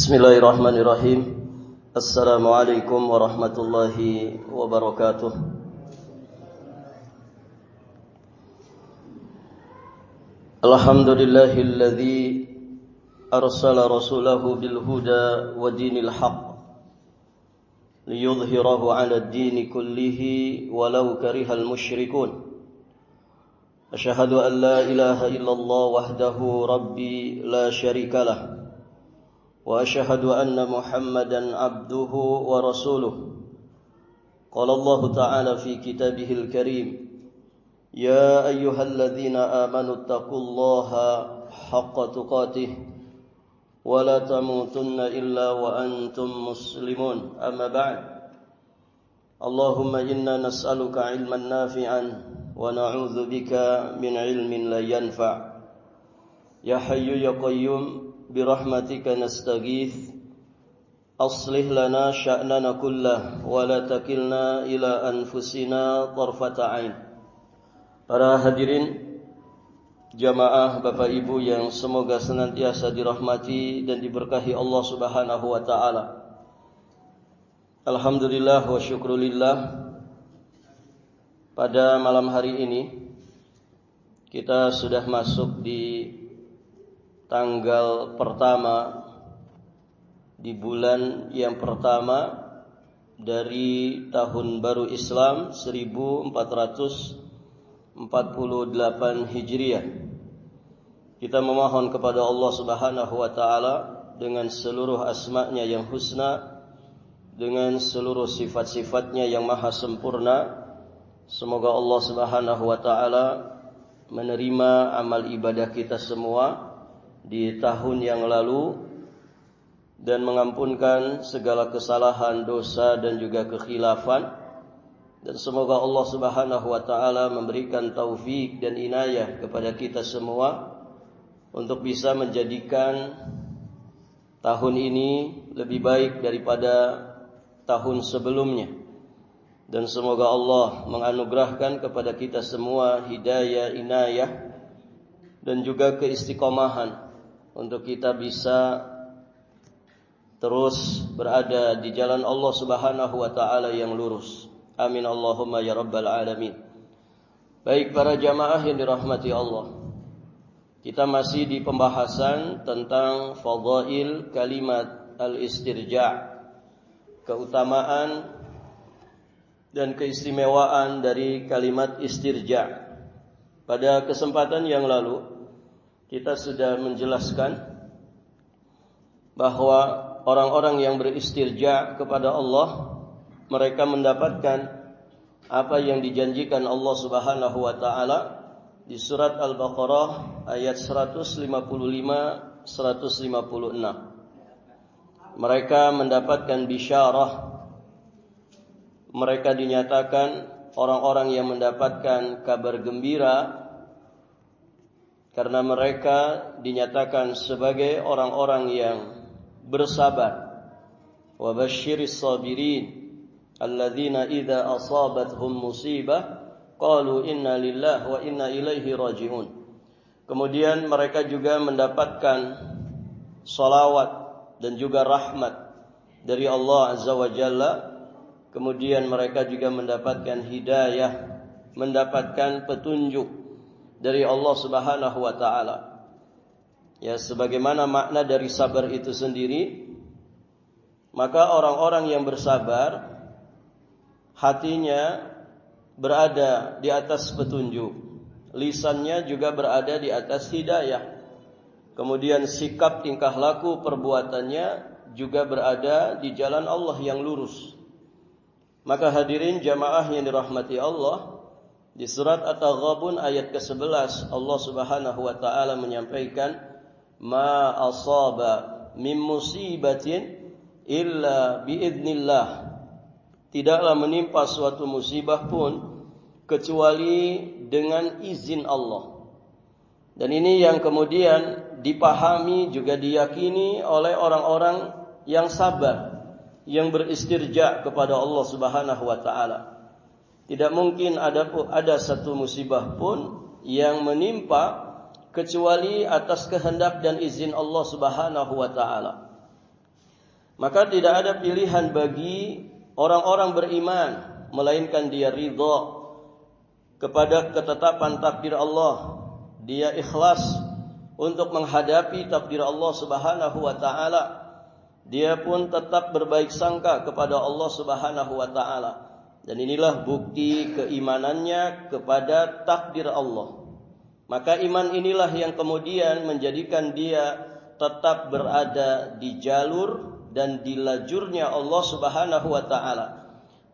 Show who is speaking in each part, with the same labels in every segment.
Speaker 1: Bismillahirrahmanirrahim. Assalamualaikum warahmatullahi wabarakatuh. Alhamdulillahilladzi arsala rasulahu bil huda wa dinil haqq liyudhhirahu 'ala ad-dini kullihi walau karihal musyrikun. Asyhadu an la ilaha illallah wahdahu rabbi la syarikalah. Wa asyhadu anna Muhammadan abduhu wa rasuluh. Qala Allah Ta'ala fi kitabihil karim, ya ayyuhalladzina amanu taqullaha haqqa tuqatih wa la tamutunna illa wa antum muslimun. Amma ba'd. Allahumma inna nas'aluka ilman nafi'an wa na'udzu bika min ilmin la yanfa'. Ya hayyu ya qayyum birahmatika nastaghith aslih lana sya'nana kullah wa la takilna ila anfusina tarfata ain. Para hadirin jamaah Bapak Ibu yang semoga senantiasa dirahmati dan diberkahi Allah Subhanahu wa taala. Alhamdulillah wa syukrulillah, pada malam hari ini kita sudah masuk di tanggal pertama di bulan yang pertama dari tahun baru Islam 1448 Hijriah. Kita memohon kepada Allah Subhanahu wa taala dengan seluruh asma-Nya yang husna, dengan seluruh sifat-sifatnya yang maha sempurna, semoga Allah Subhanahu wa taala menerima amal ibadah kita semua di tahun yang lalu dan mengampunkan segala kesalahan, dosa dan juga kekhilafan, dan semoga Allah Subhanahu wa taala memberikan taufik dan inayah kepada kita semua untuk bisa menjadikan tahun ini lebih baik daripada tahun sebelumnya, dan semoga Allah menganugerahkan kepada kita semua hidayah, inayah dan juga keistiqomahan untuk kita bisa terus berada di jalan Allah Subhanahu wa taala yang lurus. Amin Allahumma ya rabbal alamin. Baik para jamaah yang dirahmati Allah, kita masih di pembahasan tentang fadhail kalimat al-istirja', keutamaan dan keistimewaan dari kalimat istirja'. Pada kesempatan yang lalu kita sudah menjelaskan bahwa orang-orang yang beristirja kepada Allah, mereka mendapatkan apa yang dijanjikan Allah Subhanahu wa taala di surat Al-Baqarah ayat 155 156. Mereka mendapatkan bisyarah. Mereka dinyatakan orang-orang yang mendapatkan kabar gembira karena mereka dinyatakan sebagai orang-orang yang bersabar. Wa basyiris sabirin alladzina idza asabathum musibah qalu inna lillahi wa inna ilaihi raji'un. Kemudian mereka juga mendapatkan salawat dan juga rahmat dari Allah Azza wa Jalla. Kemudian mereka juga mendapatkan hidayah, mendapatkan petunjuk dari Allah Subhanahu wa taala. Ya, sebagaimana makna dari sabar itu sendiri, maka orang-orang yang bersabar hatinya berada di atas petunjuk, lisannya juga berada di atas hidayah. Kemudian sikap, tingkah laku, perbuatannya juga berada di jalan Allah yang lurus. Maka hadirin jamaah yang dirahmati Allah, di surat At-Taghabun ayat ke-11 Allah Subhanahu wa taala menyampaikan, ma asaba min musibatin illa biidznillah. Tidaklah menimpa suatu musibah pun kecuali dengan izin Allah. Dan ini yang kemudian dipahami juga diyakini oleh orang-orang yang sabar, yang beristirja kepada Allah Subhanahu wa taala. Tidak mungkin ada satu musibah pun yang menimpa kecuali atas kehendak dan izin Allah Subhanahu wa taala. Maka tidak ada pilihan bagi orang-orang beriman melainkan dia ridha kepada ketetapan takdir Allah. Dia ikhlas untuk menghadapi takdir Allah Subhanahu wa taala. Dia pun tetap berbaik sangka kepada Allah Subhanahu wa taala. Dan inilah bukti keimanannya kepada takdir Allah. Maka iman inilah yang kemudian menjadikan dia tetap berada di jalur dan di lajurnya Allah Subhanahu wa taala.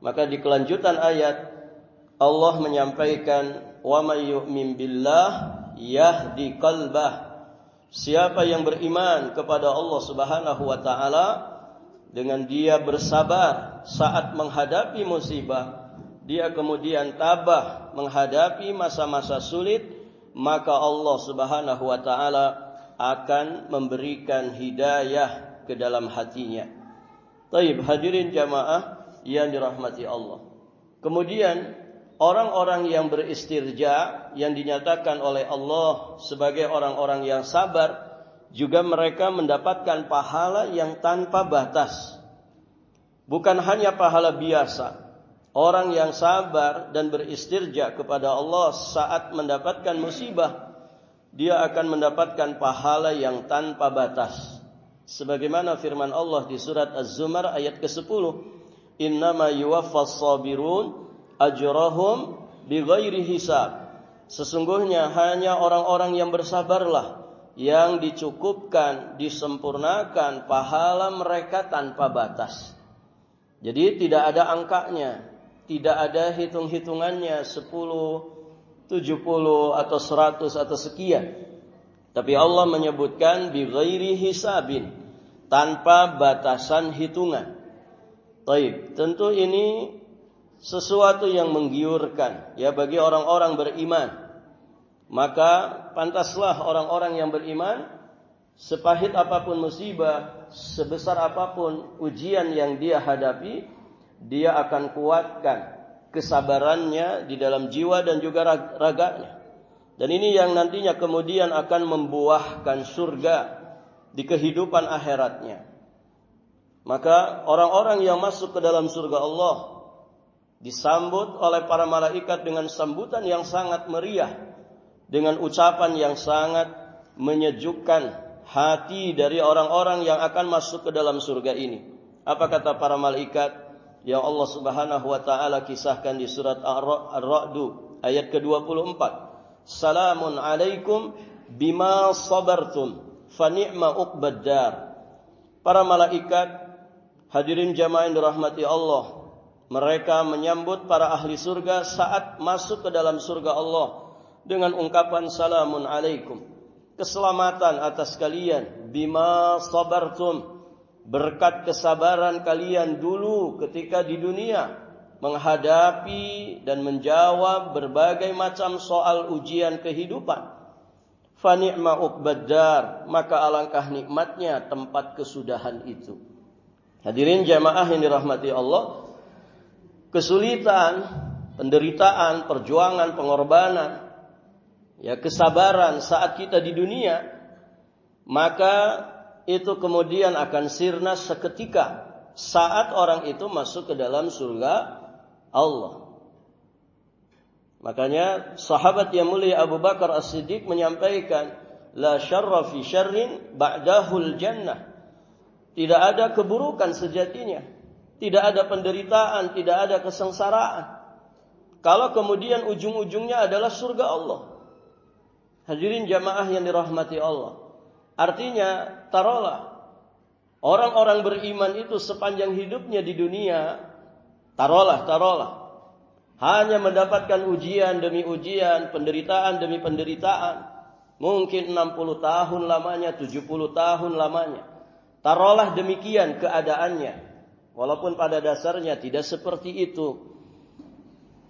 Speaker 1: Maka di kelanjutan ayat Allah menyampaikan, "Wa may yu'min billah yahdi qalbah." Siapa yang beriman kepada Allah Subhanahu wa taala, dengan dia bersabar saat menghadapi musibah, dia kemudian tabah menghadapi masa-masa sulit, maka Allah Subhanahu wa taala akan memberikan hidayah ke dalam hatinya. Taib, hadirin jamaah yang dirahmati Allah. Kemudian orang-orang yang beristirja yang dinyatakan oleh Allah sebagai orang-orang yang sabar, juga mereka mendapatkan pahala yang tanpa batas. Bukan hanya pahala biasa. Orang yang sabar dan beristirja kepada Allah saat mendapatkan musibah, dia akan mendapatkan pahala yang tanpa batas. Sebagaimana firman Allah di surat Az-Zumar ayat ke-10, "Innama yuwaffas sabirun ajrahum bighairi hisab." Sesungguhnya hanya orang-orang yang bersabarlah yang dicukupkan, disempurnakan pahala mereka tanpa batas. Jadi tidak ada angkanya, tidak ada hitung-hitungannya 10, 70 atau 100 atau sekian. Tapi Allah menyebutkan bighairi hisabin, tanpa batasan hitungan. Baik, tentu ini sesuatu yang menggiurkan ya bagi orang-orang beriman. Maka pantaslah orang-orang yang beriman, sepahit apapun musibah, sebesar apapun ujian yang dia hadapi, dia akan kuatkan kesabarannya di dalam jiwa dan juga raganya. Dan ini yang nantinya kemudian akan membuahkan surga di kehidupan akhiratnya. Maka orang-orang yang masuk ke dalam surga Allah disambut oleh para malaikat dengan sambutan yang sangat meriah, dengan ucapan yang sangat menyejukkan hati dari orang-orang yang akan masuk ke dalam surga ini. Apa kata para malaikat yang Allah Subhanahu wa taala kisahkan di surat Ar-Ra'd ayat ke-24? "Salamun alaikum bima sabartum fa ni'ma uqbad dar." Para malaikat, hadirin jamaah yang dirahmati Allah, mereka menyambut para ahli surga saat masuk ke dalam surga Allah dengan ungkapan salamun alaikum, keselamatan atas kalian, bima sabartum, berkat kesabaran kalian dulu ketika di dunia menghadapi dan menjawab berbagai macam soal ujian kehidupan. Fa ni'ma uqbad dar, maka alangkah nikmatnya tempat kesudahan itu. Hadirin jamaah yang dirahmati Allah, kesulitan, penderitaan, perjuangan, pengorbanan, ya kesabaran saat kita di dunia, maka itu kemudian akan sirna seketika saat orang itu masuk ke dalam surga Allah. Makanya sahabat yang mulia Abu Bakar As-Siddiq menyampaikan, la syarra fi syarrin ba'dahul jannah. Tidak ada keburukan sejatinya, tidak ada penderitaan, tidak ada kesengsaraan, kalau kemudian ujung-ujungnya adalah surga Allah. Hadirin jamaah yang dirahmati Allah, artinya taruhlah orang-orang beriman itu sepanjang hidupnya di dunia, taruhlah hanya mendapatkan ujian demi ujian, penderitaan demi penderitaan, mungkin 60 tahun lamanya, 70 tahun lamanya. Taruhlah demikian keadaannya, walaupun pada dasarnya tidak seperti itu.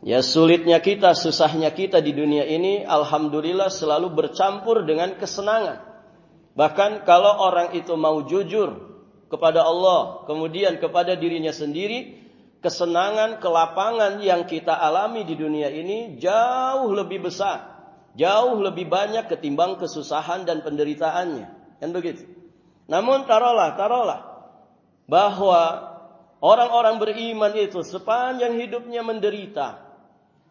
Speaker 1: Ya, sulitnya kita, susahnya kita di dunia ini, alhamdulillah selalu bercampur dengan kesenangan. Bahkan kalau orang itu mau jujur kepada Allah, kemudian kepada dirinya sendiri, kesenangan, kelapangan yang kita alami di dunia ini jauh lebih besar, jauh lebih banyak ketimbang kesusahan dan penderitaannya. Kan begitu. Namun taruhlah bahwa orang-orang beriman itu sepanjang hidupnya menderita,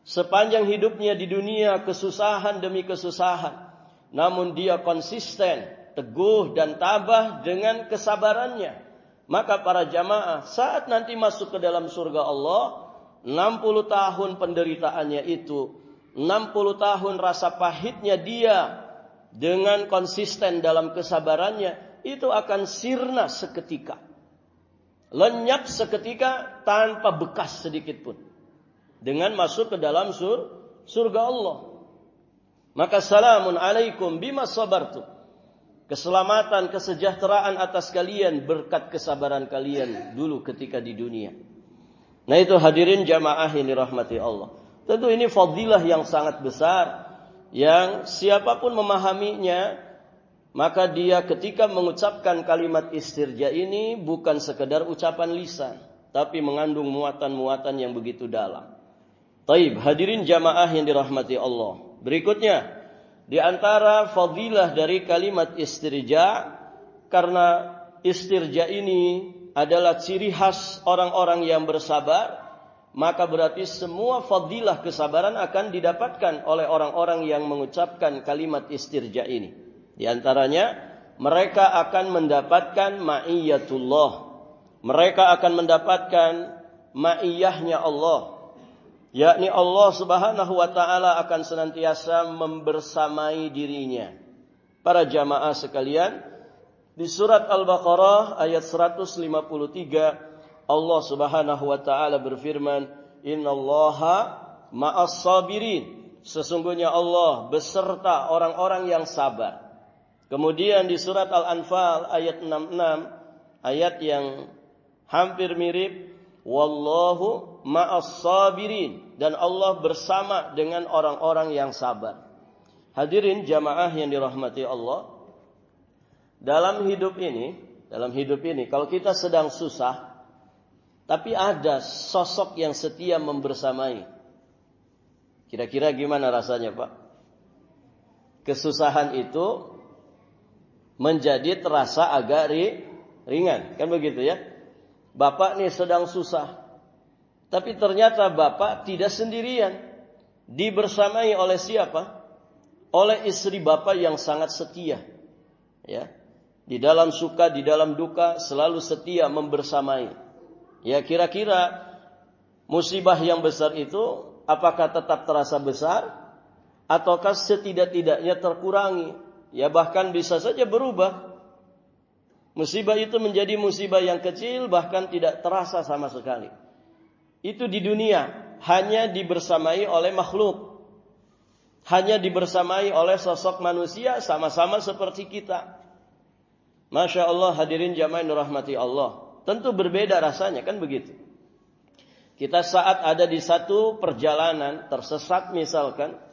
Speaker 1: sepanjang hidupnya di dunia kesusahan demi kesusahan, namun dia konsisten, teguh dan tabah dengan kesabarannya. Maka para jamaah saat nanti masuk ke dalam surga Allah, 60 tahun penderitaannya itu, 60 tahun rasa pahitnya dia dengan konsisten dalam kesabarannya, itu akan sirna seketika. Lenyap seketika tanpa bekas sedikit pun. Dengan masuk ke dalam surga Allah. Maka salamun alaikum bima sabartum. Keselamatan, kesejahteraan atas kalian berkat kesabaran kalian dulu ketika di dunia. Nah itu hadirin jamaah yang dirahmati Allah. Tentu ini fadilah yang sangat besar, yang siapapun memahaminya, maka dia ketika mengucapkan kalimat istirja ini bukan sekedar ucapan lisan, tapi mengandung muatan-muatan yang begitu dalam. Taib, hadirin jamaah yang dirahmati Allah. Berikutnya, di antara fadilah dari kalimat istirja, karena istirja ini adalah ciri khas orang-orang yang bersabar, maka berarti semua fadilah kesabaran akan didapatkan oleh orang-orang yang mengucapkan kalimat istirja ini. Di antaranya, mereka akan mendapatkan ma'iyatullah. Mereka akan mendapatkan ma'iyahnya Allah. Yakni Allah subhanahu wa ta'ala akan senantiasa membersamai dirinya. Para jamaah sekalian, di surat Al-Baqarah ayat 153, Allah subhanahu wa ta'ala berfirman, Innallaha ma'as sabirin. Sesungguhnya Allah beserta orang-orang yang sabar. Kemudian di surat Al-Anfal ayat 66, ayat yang hampir mirip, Wallahu ma'as sabirin. Dan Allah bersama dengan orang-orang yang sabar. Hadirin jamaah yang dirahmati Allah, dalam hidup ini, kalau kita sedang susah, tapi ada sosok yang setia membersamai, kira-kira gimana rasanya, Pak? Kesusahan itu menjadi terasa agak ringan, kan begitu ya? Bapak nih sedang susah, tapi ternyata Bapak tidak sendirian. Dibersamai oleh siapa? Oleh istri Bapak yang sangat setia. Ya. Di dalam suka, di dalam duka selalu setia membersamai. Ya, kira-kira musibah yang besar itu apakah tetap terasa besar ataukah setidak-tidaknya terkurangi? Ya, bahkan bisa saja berubah. Musibah itu menjadi musibah yang kecil, bahkan tidak terasa sama sekali. Itu di dunia, hanya dibersamai oleh makhluk. Hanya dibersamai oleh sosok manusia, sama-sama seperti kita. Masya Allah, hadirin jamaah yang dirahmati Allah. Tentu berbeda rasanya, kan begitu. Kita saat ada di satu perjalanan, tersesat misalkan,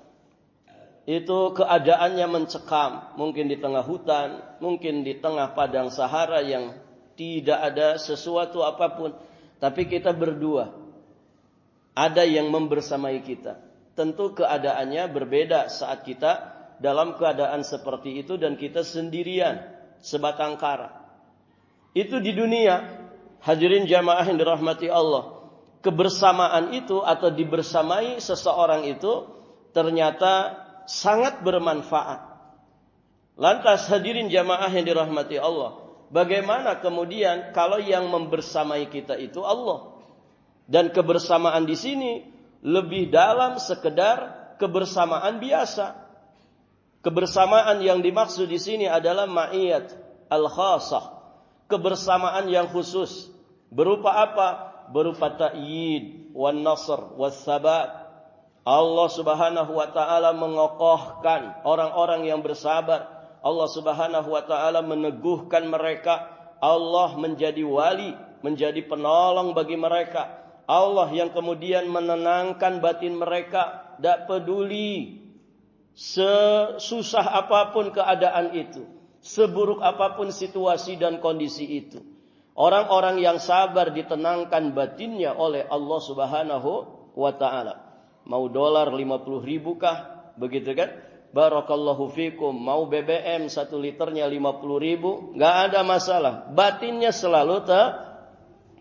Speaker 1: itu keadaannya mencekam, mungkin di tengah hutan, mungkin di tengah padang Sahara yang tidak ada sesuatu apapun, tapi kita berdua, ada yang membersamai kita. Tentu keadaannya berbeda saat kita dalam keadaan seperti itu dan kita sendirian, sebatang kara. Itu di dunia, hadirin jamaah yang dirahmati Allah. Kebersamaan itu atau dibersamai seseorang itu ternyata sangat bermanfaat. Lantas hadirin jamaah yang dirahmati Allah, bagaimana kemudian kalau yang membersamai kita itu Allah? Dan kebersamaan di sini lebih dalam sekedar kebersamaan biasa. Kebersamaan yang dimaksud di sini adalah ma'iyat al-khasah, kebersamaan yang khusus. Berupa apa? Berupa ta'yid, wan nasr, was sabat. Allah subhanahu wa ta'ala mengokohkan orang-orang yang bersabar. Allah subhanahu wa ta'ala meneguhkan mereka. Allah menjadi wali, menjadi penolong bagi mereka. Allah yang kemudian menenangkan batin mereka. Tak peduli sesusah apapun keadaan itu, seburuk apapun situasi dan kondisi itu, orang-orang yang sabar ditenangkan batinnya oleh Allah subhanahu wa ta'ala. Mau dolar 50.000 kah? Begitu kan? Barakallahu fikum. Mau BBM 1 liternya 50.000, gak ada masalah. Batinnya selalu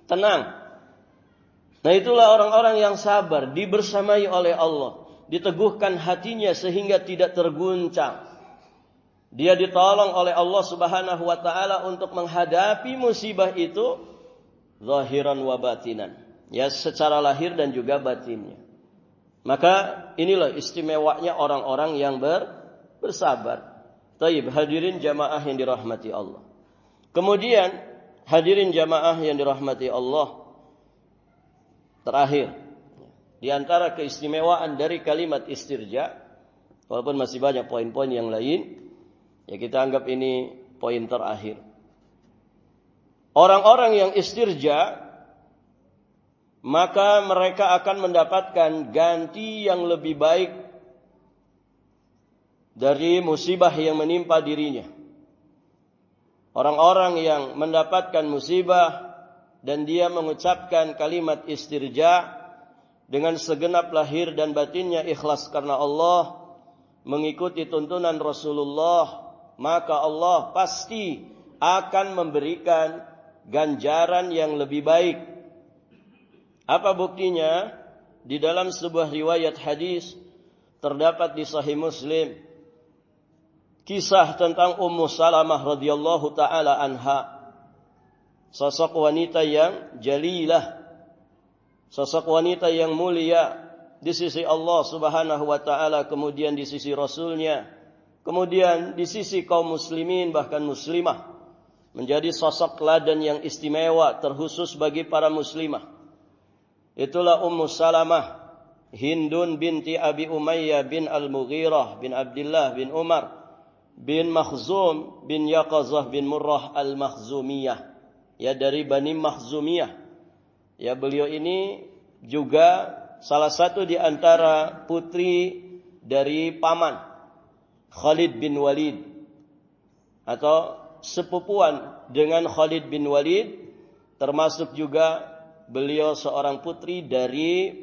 Speaker 1: tenang. Nah, itulah orang-orang yang sabar, dibersamai oleh Allah, diteguhkan hatinya sehingga tidak terguncang. Dia ditolong oleh Allah Subhanahu wa taala untuk menghadapi musibah itu zahiran wa batinan. Ya, secara lahir dan juga batinnya. Maka inilah istimewanya orang-orang yang bersabar. Taib, hadirin jamaah yang dirahmati Allah. Kemudian hadirin jamaah yang dirahmati Allah, terakhir, di antara keistimewaan dari kalimat istirja, walaupun masih banyak poin-poin yang lain, ya kita anggap ini poin terakhir. Orang-orang yang istirja, maka mereka akan mendapatkan ganti yang lebih baik dari musibah yang menimpa dirinya. Orang-orang yang mendapatkan musibah dan dia mengucapkan kalimat istirja dengan segenap lahir dan batinnya ikhlas karena Allah, mengikuti tuntunan Rasulullah, maka Allah pasti akan memberikan ganjaran yang lebih baik. Apa buktinya? Di dalam sebuah riwayat hadis terdapat di Sahih Muslim kisah tentang Ummu Salamah radhiyallahu taala anha. Sosok wanita yang jalilah, sosok wanita yang mulia di sisi Allah Subhanahu wa taala, kemudian di sisi Rasulnya, kemudian di sisi kaum muslimin bahkan muslimah, menjadi sosok teladan yang istimewa terkhusus bagi para muslimah. Itulah Ummu Salamah Hindun binti Abi Umayyah bin Al-Mughirah bin Abdullah bin Umar bin Makhzum bin Yaqazah bin Murrah Al-Makhzumiyah. Ya, dari Bani Makhzumiyah. Ya, beliau ini juga salah satu di antara putri dari paman Khalid bin Walid, atau sepupuan dengan Khalid bin Walid, termasuk juga beliau seorang putri dari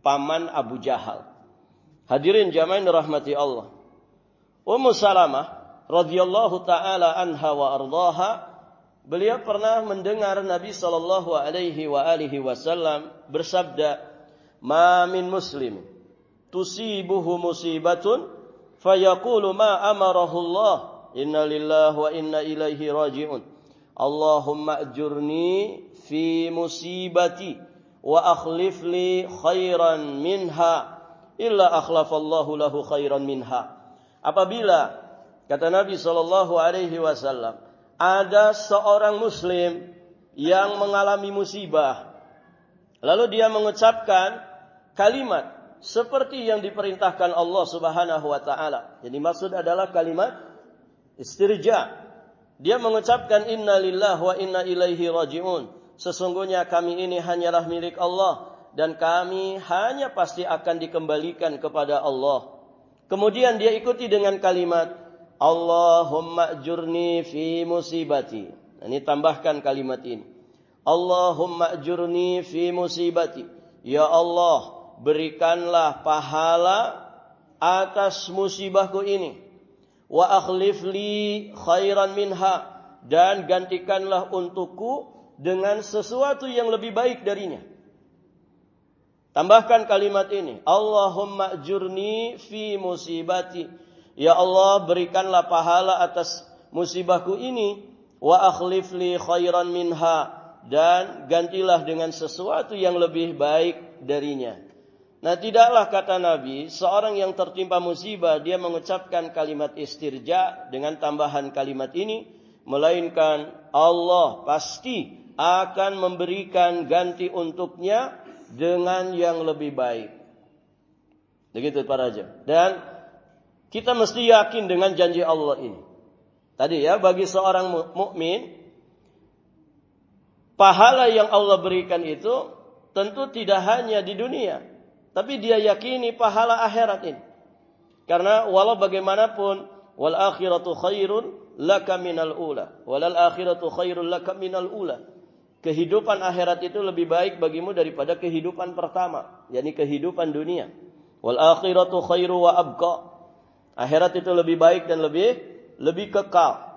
Speaker 1: paman Abu Jahal. Hadirin jamaah rahmati Allah. Ummu Salamah radhiyallahu taala anha wa ardhaha, beliau pernah mendengar Nabi sallallahu alaihi wasallam bersabda, "Ma min muslim tusibuhu musibatun fayaqulu ma amarahu Allah, inna lillahi wa inna ilaihi raji'un. Allahumma ajurni fi musibati wa akhlif li khairan minha illa akhlafallahu lahu khairan minha." Apabila, kata Nabi sallallahu alaihi wasallam, ada seorang muslim yang mengalami musibah, lalu dia mengucapkan kalimat seperti yang diperintahkan Allah Subhanahu wa taala. Jadi maksud adalah kalimat istirja. Dia mengucapkan inna lillahi wa inna ilaihi raji'un. Sesungguhnya kami ini hanyalah milik Allah dan kami hanya pasti akan dikembalikan kepada Allah. Kemudian dia ikuti dengan kalimat Allahumma ajurni fi musibati. Ini tambahkan kalimat ini. Allahumma ajurni fi musibati. Ya Allah, berikanlah pahala atas musibahku ini. Wa akhlif li khairan minha, dan gantikanlah untukku dengan sesuatu yang lebih baik darinya. Tambahkan kalimat ini. Allahumma ajurni fi musibati. Ya Allah, berikanlah pahala atas musibahku ini. Wa akhlif li khairan minha, dan gantilah dengan sesuatu yang lebih baik darinya. Nah, tidaklah, kata Nabi, seorang yang tertimpa musibah dia mengucapkan kalimat istirja dengan tambahan kalimat ini, melainkan Allah pasti akan memberikan ganti untuknya dengan yang lebih baik. Begitu para jemaah. Dan kita mesti yakin dengan janji Allah ini. Tadi ya, bagi seorang mukmin, pahala yang Allah berikan itu tentu tidak hanya di dunia, tapi dia yakini pahala akhirat ini. Karena walau bagaimanapun, wal akhiratu khairun laka minal ula, walal akhiratu khairun laka minal ula. Kehidupan akhirat itu lebih baik bagimu daripada kehidupan pertama, yakni kehidupan dunia. Wal akhiratu khairu wa abqa. Akhirat itu lebih baik dan lebih kekal.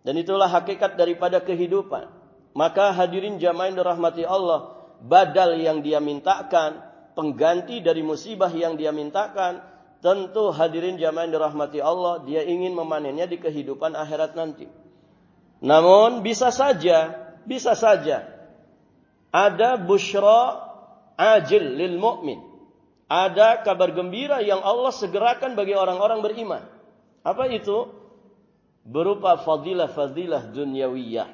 Speaker 1: Dan itulah hakikat daripada kehidupan. maka hadirin jamaah yang dirahmati Allah, badal yang dia mintakan, pengganti dari musibah yang dia mintakan, tentu hadirin jamaah yang dirahmati Allah, dia ingin memanennya di kehidupan akhirat nanti. Namun bisa saja ada busyra ajil lil mu'min. Ada kabar gembira yang Allah segerakan bagi orang-orang beriman. Apa itu? Berupa fadilah dunyawiyah.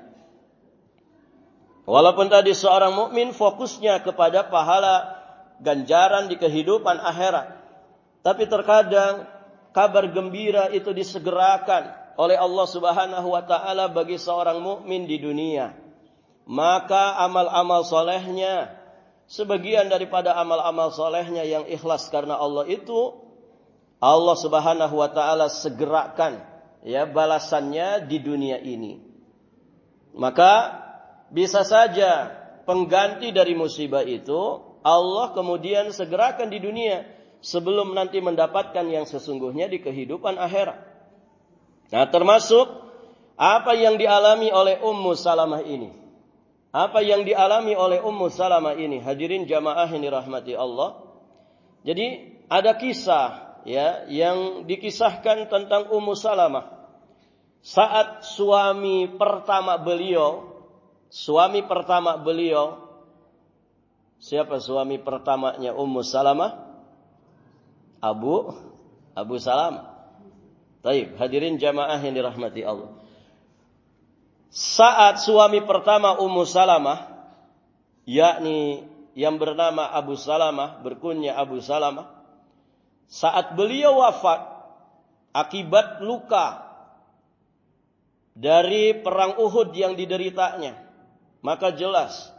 Speaker 1: Walaupun tadi seorang mukmin fokusnya kepada pahala ganjaran di kehidupan akhirat, tapi terkadang kabar gembira itu disegerakan oleh Allah Subhanahu wa taala bagi seorang mukmin di dunia. Maka amal-amal solehnya, sebagian daripada amal-amal solehnya yang ikhlas karena Allah itu, Allah Subhanahu wa taala segerakan balasannya di dunia ini. Maka bisa saja pengganti dari musibah itu Allah kemudian segerakan di dunia sebelum nanti mendapatkan yang sesungguhnya di kehidupan akhirat. Nah, termasuk apa yang dialami oleh Ummu Salamah ini. Apa yang dialami oleh Ummu Salamah ini, hadirin jamaah yang dirahmati Allah. Jadi ada kisah yang dikisahkan tentang Ummu Salamah. Saat suami pertama beliau, siapa suami pertamanya Ummu Salamah? Abu Salamah. Baik, hadirin jamaah yang dirahmati Allah. Saat suami pertama Ummu Salamah, yakni yang bernama Abu Salamah, berkunyah Abu Salamah, saat beliau wafat akibat luka dari perang Uhud yang dideritanya, maka jelas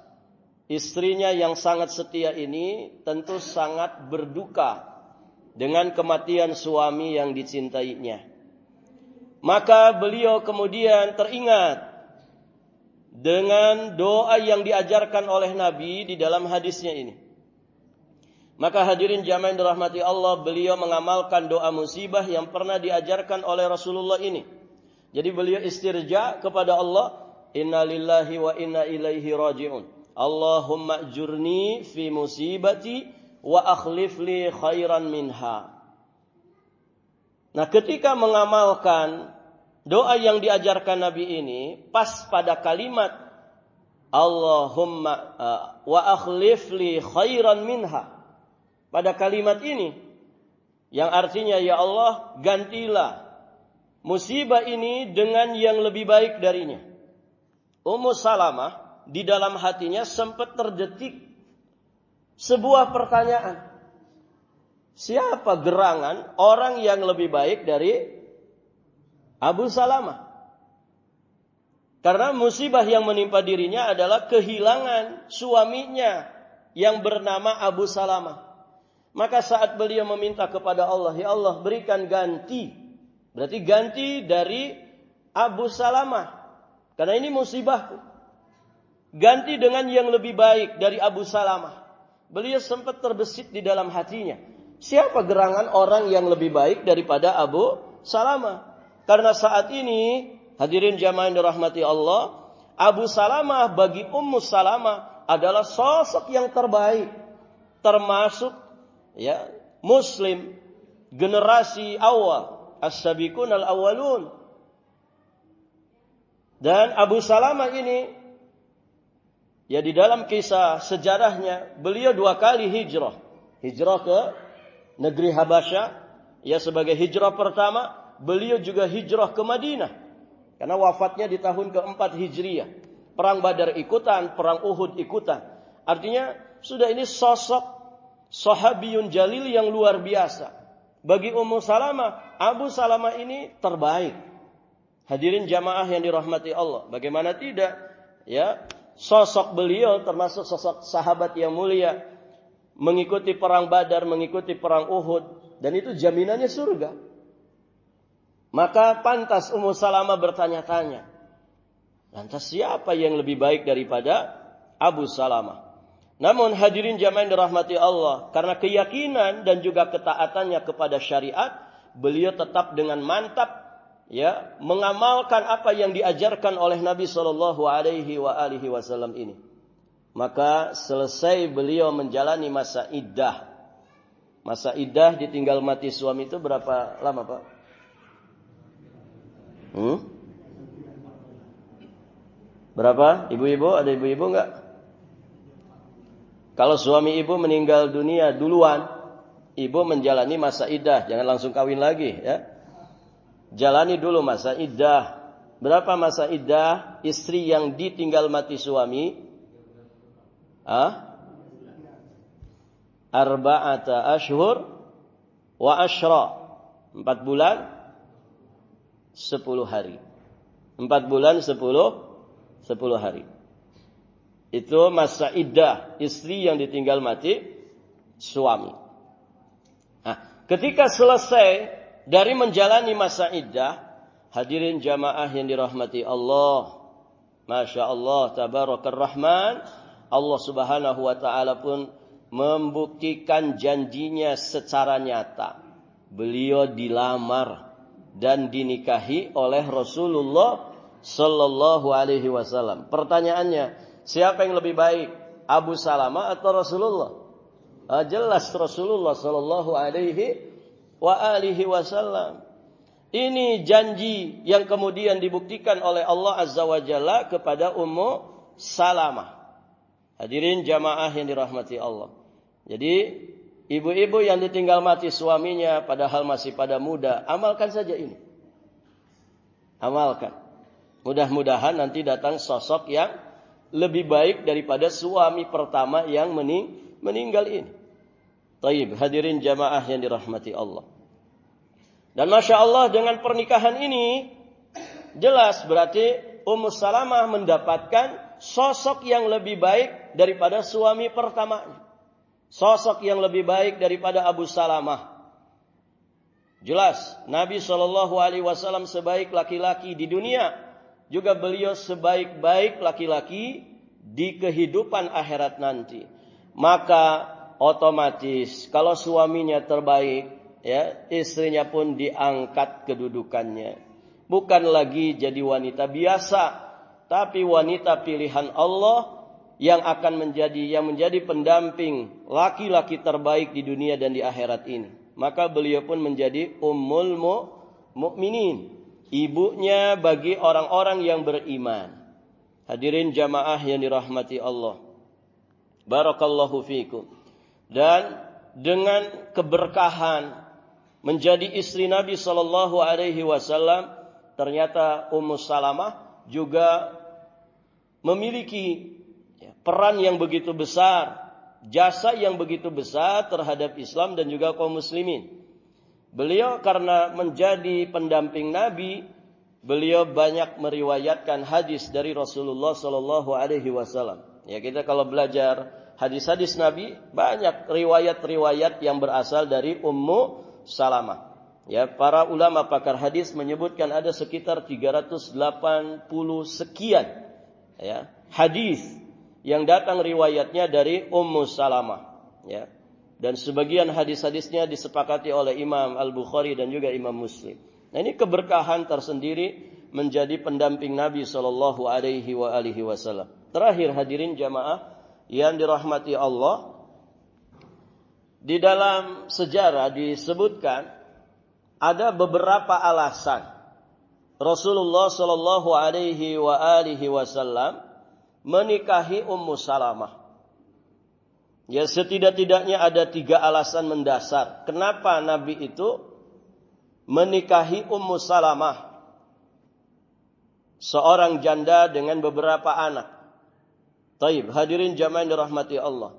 Speaker 1: istrinya yang sangat setia ini tentu sangat berduka dengan kematian suami yang dicintainya. Maka beliau kemudian teringat dengan doa yang diajarkan oleh Nabi di dalam hadisnya ini. Maka hadirin jamaah yang dirahmati Allah, beliau mengamalkan doa musibah yang pernah diajarkan oleh Rasulullah ini. Jadi beliau istirja kepada Allah, inna lillahi wa inna ilaihi raji'un. Allahumma ajurni fi musibati wa akhlif li khairan minha. Nah, ketika mengamalkan doa yang diajarkan Nabi ini, pas pada kalimat Allahumma wa akhlif li khairan minha. Pada kalimat ini, yang artinya ya Allah, gantilah musibah ini dengan yang lebih baik darinya. Ummu Salamah di dalam hatinya sempat terdetik sebuah pertanyaan. Siapa gerangan orang yang lebih baik dari Abu Salamah? Karena musibah yang menimpa dirinya adalah kehilangan suaminya yang bernama Abu Salamah. Maka saat beliau meminta kepada Allah, ya Allah berikan ganti. Berarti ganti dari Abu Salamah. Karena ini musibahku. Ganti dengan yang lebih baik dari Abu Salamah. Beliau sempat terbesit di dalam hatinya. Siapa gerangan orang yang lebih baik daripada Abu Salamah? Karena saat ini, hadirin jamaah yang dirahmati Allah, Abu Salamah bagi Ummu Salamah adalah sosok yang terbaik. Termasuk Muslim generasi awal, as-sabiqun al-awwalun. Dan Abu Salamah ini di dalam kisah sejarahnya beliau 2 kali hijrah. Hijrah ke negeri Habasyah, sebagai hijrah pertama, beliau juga hijrah ke Madinah. Karena wafatnya di tahun ke-4 Hijriah. Perang Badar ikutan, perang Uhud ikutan. Artinya sudah ini sosok sahabiyun jalil yang luar biasa. Bagi Ummu Salamah, Abu Salamah ini terbaik. Hadirin jamaah yang dirahmati Allah. Bagaimana tidak? Sosok beliau termasuk sosok sahabat yang mulia. Mengikuti perang Badar, mengikuti perang Uhud. Dan itu jaminannya surga. Maka pantas Ummu Salamah bertanya-tanya. Lantas siapa yang lebih baik daripada Abu Salamah? Namun hadirin jamaah yang dirahmati Allah, karena keyakinan dan juga ketaatannya kepada syariat, beliau tetap dengan mantap ya, mengamalkan apa yang diajarkan oleh Nabi sallallahu alaihi wasallam ini. Maka selesai beliau menjalani masa iddah. Masa iddah ditinggal mati suami itu berapa lama, Pak? Berapa? Ibu-ibu, ada ibu-ibu enggak? Kalau suami ibu meninggal dunia duluan, ibu menjalani masa iddah, jangan langsung kawin lagi, ya. Jalani dulu masa iddah. Berapa masa iddah istri yang ditinggal mati suami? Arba'ata ashhur wa ashra. 4 bulan 10 hari. 4 bulan 10 hari. Itu masa iddah istri yang ditinggal mati suami. Nah, ketika selesai dari menjalani masa iddah, hadirin jamaah yang dirahmati Allah, Masya Allah, Tabarakar Rahman, Allah subhanahu wa ta'ala pun membuktikan janjinya secara nyata. Beliau dilamar dan dinikahi oleh Rasulullah sallallahu alaihi wasallam. Pertanyaannya, siapa yang lebih baik? Abu Salamah atau Rasulullah? Jelas Rasulullah sallallahu alaihi wasallam. Ini janji yang kemudian dibuktikan oleh Allah Azza wa Jalla kepada Ummu Salamah. Hadirin jamaah yang dirahmati Allah. Jadi ibu-ibu yang ditinggal mati suaminya padahal masih pada muda, amalkan saja ini. Amalkan. Mudah-mudahan nanti datang sosok yang lebih baik daripada suami pertama yang meninggal ini. Taib, hadirin jamaah yang dirahmati Allah. Dan Masya Allah dengan pernikahan ini jelas berarti Ummu Salamah mendapatkan sosok yang lebih baik daripada suami pertamanya. Sosok yang lebih baik daripada Abu Salamah. Jelas Nabi SAW sebaik laki-laki di dunia, juga beliau sebaik-baik laki-laki di kehidupan akhirat nanti. Maka otomatis kalau suaminya terbaik, ya, istrinya pun diangkat kedudukannya. Bukan lagi jadi wanita biasa, tapi wanita pilihan Allah yang akan menjadi pendamping laki-laki terbaik di dunia dan di akhirat ini. Maka beliau pun menjadi ummul mukminin, ibunya bagi orang-orang yang beriman. Hadirin jamaah yang dirahmati Allah. Barakallahu fikum. Dan dengan keberkahan menjadi istri Nabi sallallahu alaihi wasallam, ternyata Ummu Salamah juga memiliki peran yang begitu besar, jasa yang begitu besar terhadap Islam dan juga kaum muslimin. Beliau karena menjadi pendamping Nabi, beliau banyak meriwayatkan hadis dari Rasulullah sallallahu alaihi wasallam. Ya, kita kalau belajar hadis-hadis Nabi, banyak riwayat-riwayat yang berasal dari Ummu Salamah. Ya, para ulama pakar hadis menyebutkan ada sekitar 380 sekian, ya, hadis yang datang riwayatnya dari Ummu Salamah, ya. Dan sebagian hadis-hadisnya disepakati oleh Imam Al-Bukhari dan juga Imam Muslim. Nah, ini keberkahan tersendiri menjadi pendamping Nabi sallallahu alaihi wasallam. Terakhir hadirin jamaah yang dirahmati Allah, di dalam sejarah disebutkan ada beberapa alasan Rasulullah sallallahu alaihi wasallam menikahi Ummu Salamah. Ya, setidak-tidaknya ada 3 alasan mendasar kenapa Nabi itu menikahi Ummu Salamah, seorang janda dengan beberapa anak. Taib, hadirin jamaah yang dirahmati Allah.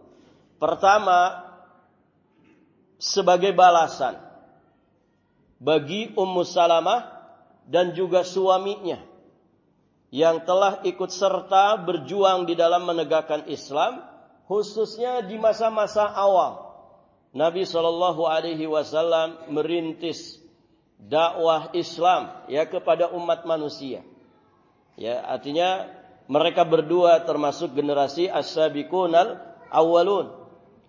Speaker 1: Pertama, sebagai balasan bagi Ummu Salamah dan juga suaminya yang telah ikut serta berjuang di dalam menegakkan Islam, khususnya di masa-masa awal Nabi sallallahu alaihi wasallam merintis dakwah Islam, ya, kepada umat manusia. Ya, artinya mereka berdua termasuk generasi as-sabiqunal awwalun.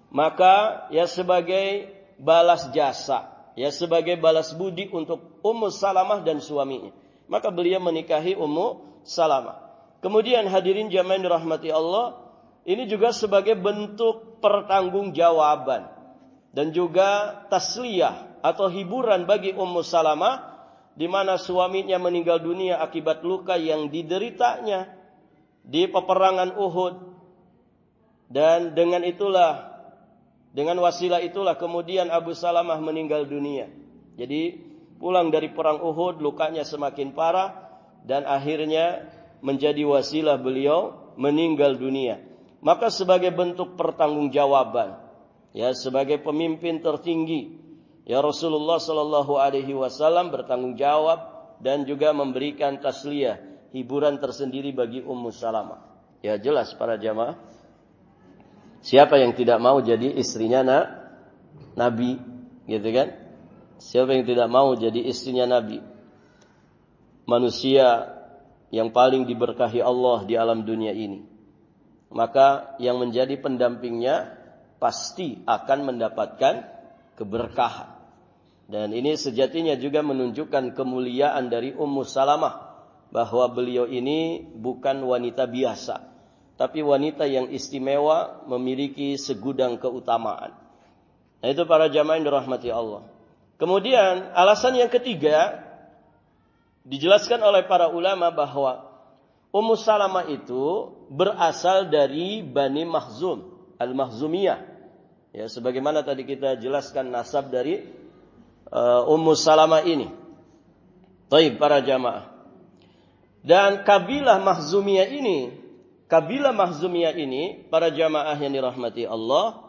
Speaker 1: Maka ya sebagai balas jasa, ya sebagai balas budi untuk Ummu Salamah dan suaminya. Maka beliau menikahi Ummu Salamah. Kemudian hadirin jamaah yang dirahmati Allah, ini juga sebagai bentuk pertanggungjawaban dan juga tasliyah atau hiburan bagi Ummu Salamah, di mana suaminya meninggal dunia akibat luka yang dideritanya di peperangan Uhud. Dan dengan wasilah itulah kemudian Abu Salamah meninggal dunia. Jadi pulang dari perang Uhud, lukanya semakin parah dan akhirnya menjadi wasilah beliau meninggal dunia. Maka sebagai bentuk pertanggungjawaban, ya sebagai pemimpin tertinggi, ya Rasulullah sallallahu alaihi wasallam bertanggung jawab dan juga memberikan tasliyah, hiburan tersendiri bagi Ummu Salamah. Ya jelas para jamaah, siapa yang tidak mau jadi istrinya Nabi, gitu kan? Siapa yang tidak mau jadi istrinya Nabi? Manusia yang paling diberkahi Allah di alam dunia ini. Maka yang menjadi pendampingnya pasti akan mendapatkan keberkahan. Dan ini sejatinya juga menunjukkan kemuliaan dari Ummu Salamah, bahwa beliau ini bukan wanita biasa, tapi wanita yang istimewa, memiliki segudang keutamaan. Nah itu para jamaah yang dirahmati Allah. Kemudian alasan yang ketiga, dijelaskan oleh para ulama bahwa Ummu Salamah itu berasal dari Bani Makhzum, Al-Makhzumiyah. Ya, sebagaimana tadi kita jelaskan nasab dari Ummu Salamah ini. Baik para jamaah. Dan kabilah Makhzumiyah ini, para jamaah yang dirahmati Allah,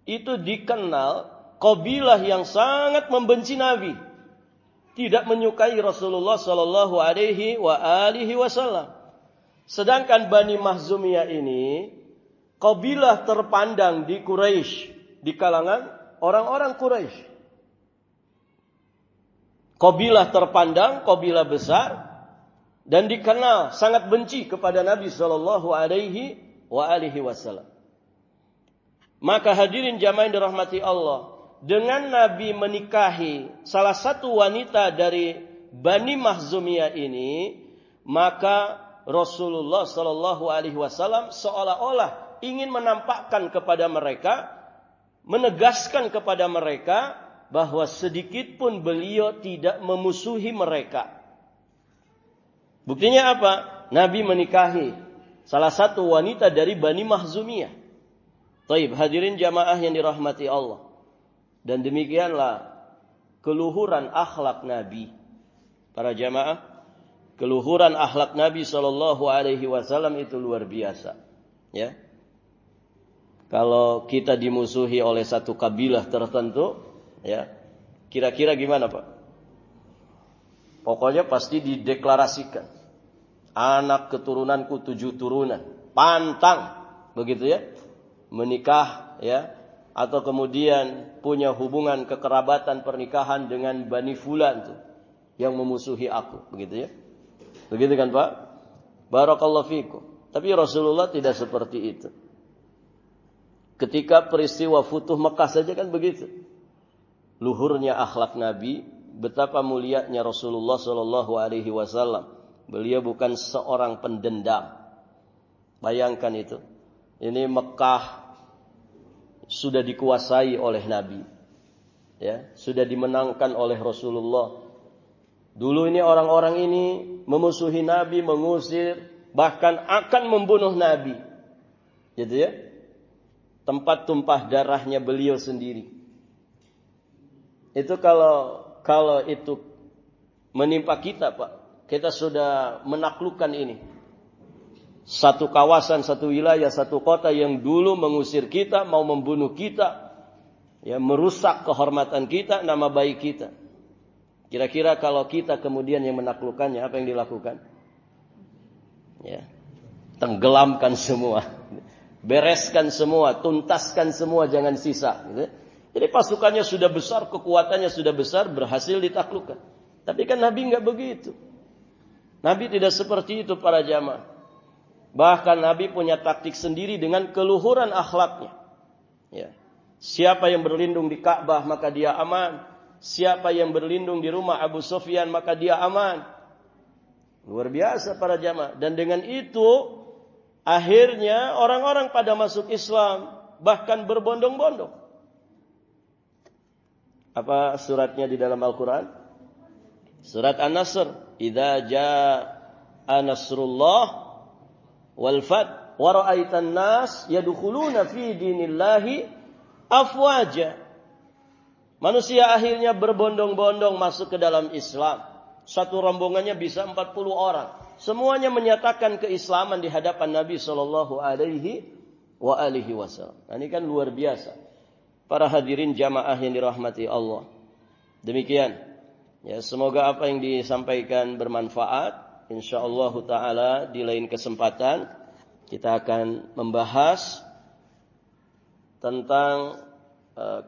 Speaker 1: itu dikenal kabilah yang sangat membenci Nabi, tidak menyukai Rasulullah sallallahu alaihi wasallam. Sedangkan Bani Makhzumiyah ini kabilah terpandang di Quraisy, di kalangan orang-orang Quraisy. Kabilah terpandang, kabilah besar, dan dikenal sangat benci kepada Nabi sallallahu alaihi wasallam. Maka hadirin jamaah yang dirahmati Allah, dengan Nabi menikahi salah satu wanita dari Bani Makhzumiyah ini, maka Rasulullah sallallahu alaihi wasallam seolah-olah ingin menampakkan kepada mereka, menegaskan kepada mereka bahwa sedikit pun beliau tidak memusuhi mereka. Buktinya apa? Nabi menikahi salah satu wanita dari Bani Makhzumiyah. Taib, hadirin jamaah yang dirahmati Allah. Dan demikianlah keluhuran akhlak Nabi. Para jamaah, keluhuran akhlak Nabi sallallahu alaihi wasallam itu luar biasa. Ya. Kalau kita dimusuhi oleh satu kabilah tertentu, ya, kira-kira gimana, Pak? Pokoknya pasti dideklarasikan. Anak keturunanku 7 turunan, pantang, begitu ya? Menikah, ya? Atau kemudian punya hubungan kekerabatan pernikahan dengan Bani Fulan tuh, yang memusuhi aku, begitu ya? Begitu kan, Pak? Barakallahu fikum. Tapi Rasulullah tidak seperti itu. Ketika peristiwa Futuh Mekah saja kan begitu. Luhurnya akhlak Nabi, betapa mulianya Rasulullah sallallahu alaihi wasallam. Beliau bukan seorang pendendam. Bayangkan itu. Ini Mekah sudah dikuasai oleh Nabi. Ya, sudah dimenangkan oleh Rasulullah. Dulu ini orang-orang ini memusuhi Nabi, mengusir, bahkan akan membunuh Nabi. Gitu ya. Tempat tumpah darahnya beliau sendiri. Itu kalau itu menimpa kita, Pak, kita sudah menaklukkan ini. Satu kawasan, satu wilayah, satu kota yang dulu mengusir kita, mau membunuh kita, ya, merusak kehormatan kita, nama baik kita. Kira-kira kalau kita kemudian yang menaklukkannya, apa yang dilakukan? Ya, tenggelamkan semua, bereskan semua, tuntaskan semua, jangan sisa. Gitu. Jadi pasukannya sudah besar, kekuatannya sudah besar, berhasil ditaklukkan. Tapi kan Nabi enggak begitu. Nabi tidak seperti itu para jamaah. Bahkan Nabi punya taktik sendiri dengan keluhuran akhlaknya. Ya. Siapa yang berlindung di Ka'bah maka dia aman. Siapa yang berlindung di rumah Abu Sufyan maka dia aman. Luar biasa para jamaah. Dan dengan itu akhirnya orang-orang pada masuk Islam, bahkan berbondong-bondong. Apa suratnya di dalam Al-Quran? Surat An-Nasr. Idza jaa nasrullah wal fath wa ra'aitan nas yadkhuluna fi dinillahi afwaja. Manusia akhirnya berbondong-bondong masuk ke dalam Islam. Satu rombongannya bisa 40 orang. Semuanya menyatakan keislaman di hadapan Nabi sallallahu alaihi wasallam. Nah, ini kan luar biasa. Para hadirin jamaah yang dirahmati Allah. Demikian. Ya, semoga apa yang disampaikan bermanfaat. Insyaallah taala di lain kesempatan kita akan membahas tentang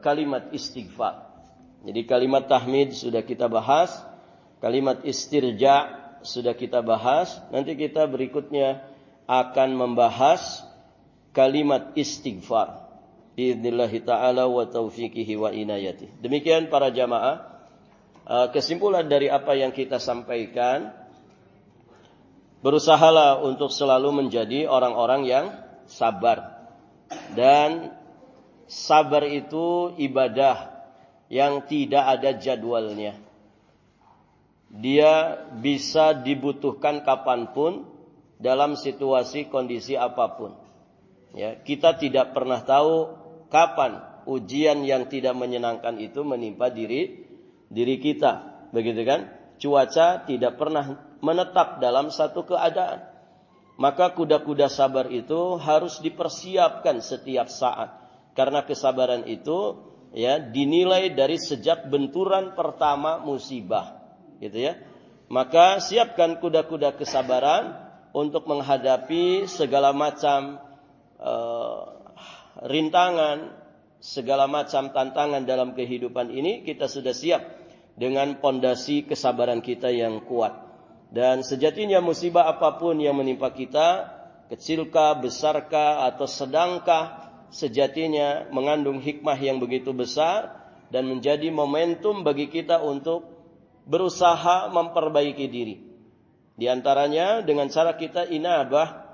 Speaker 1: kalimat istighfar. Jadi kalimat tahmid sudah kita bahas, kalimat istirja sudah kita bahas. Nanti kita berikutnya akan membahas kalimat istighfar. Biidnillahi ta'ala wa taufiqihi wa inayati. Demikian para jamaah, kesimpulan dari apa yang kita sampaikan, berusahalah untuk selalu menjadi orang-orang yang sabar. Dan sabar itu ibadah yang tidak ada jadwalnya. Dia bisa dibutuhkan kapanpun, dalam situasi kondisi apapun. Ya, kita tidak pernah tahu kapan ujian yang tidak menyenangkan itu menimpa diri kita, begitu kan? Cuaca tidak pernah menetap dalam satu keadaan. Maka kuda-kuda sabar itu harus dipersiapkan setiap saat. Karena kesabaran itu ya dinilai dari sejak benturan pertama musibah, gitu ya. Maka siapkan kuda-kuda kesabaran untuk menghadapi segala macam rintangan, segala macam tantangan dalam kehidupan ini. Kita sudah siap dengan pondasi kesabaran kita yang kuat. Dan sejatinya musibah apapun yang menimpa kita, kecilkah, besarkah, atau sedangkah, sejatinya mengandung hikmah yang begitu besar dan menjadi momentum bagi kita untuk berusaha memperbaiki diri. Di antaranya dengan cara kita inabah,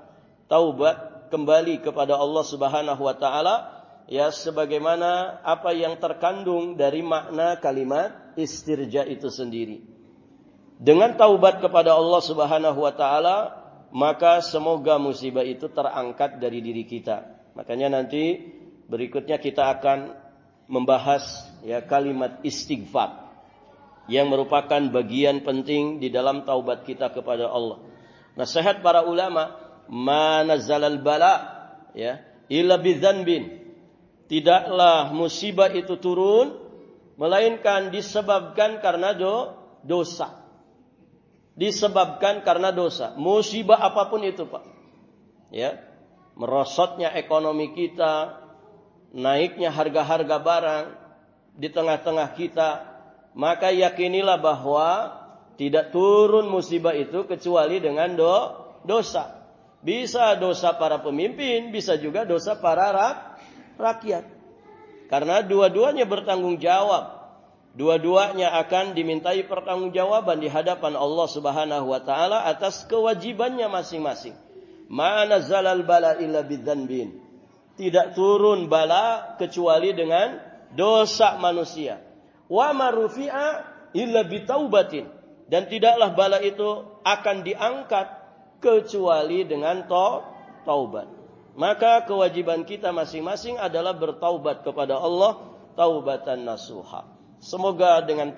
Speaker 1: taubat, kembali kepada Allah Subhanahu wa taala, ya sebagaimana apa yang terkandung dari makna kalimat istirja itu sendiri. Dengan taubat kepada Allah Subhanahu wa taala, maka semoga musibah itu terangkat dari diri kita. Makanya nanti berikutnya kita akan membahas ya kalimat istighfar yang merupakan bagian penting di dalam taubat kita kepada Allah. Nasihat para ulama, ma nazalal bala ya illa bidzanbin. Tidaklah musibah itu turun melainkan disebabkan karena dosa. Disebabkan karena dosa. Musibah apapun itu, Pak. Ya. Merosotnya ekonomi kita, naiknya harga-harga barang di tengah-tengah kita, maka yakinilah bahwa tidak turun musibah itu kecuali dengan dosa. Bisa dosa para pemimpin, bisa juga dosa para rakyat. Karena dua-duanya bertanggung jawab. Dua-duanya akan dimintai pertanggungjawaban di hadapan Allah Subhanahu wa taala atas kewajibannya masing-masing. Ma nazalal bala illa bidzanbin. Tidak turun bala kecuali dengan dosa manusia. Wa ma rufi'a illa bitaubatin. Dan tidaklah bala itu akan diangkat kecuali dengan taubat. Maka kewajiban kita masing-masing adalah bertaubat kepada Allah, taubatan nasuha. Semoga dengan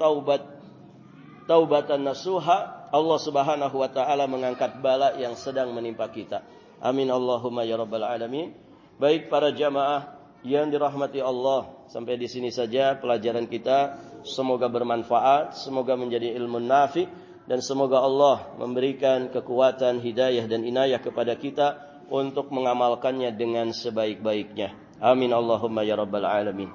Speaker 1: taubatan nasuha, Allah Subhanahu wa taala mengangkat bala yang sedang menimpa kita. Amin Allahumma ya rabbal alamin. Baik para jamaah yang dirahmati Allah, sampai di sini saja pelajaran kita. Semoga bermanfaat, semoga menjadi ilmu nafi, dan semoga Allah memberikan kekuatan, hidayah dan inayah kepada kita untuk mengamalkannya dengan sebaik-baiknya. Amin Allahumma ya rabbal alamin.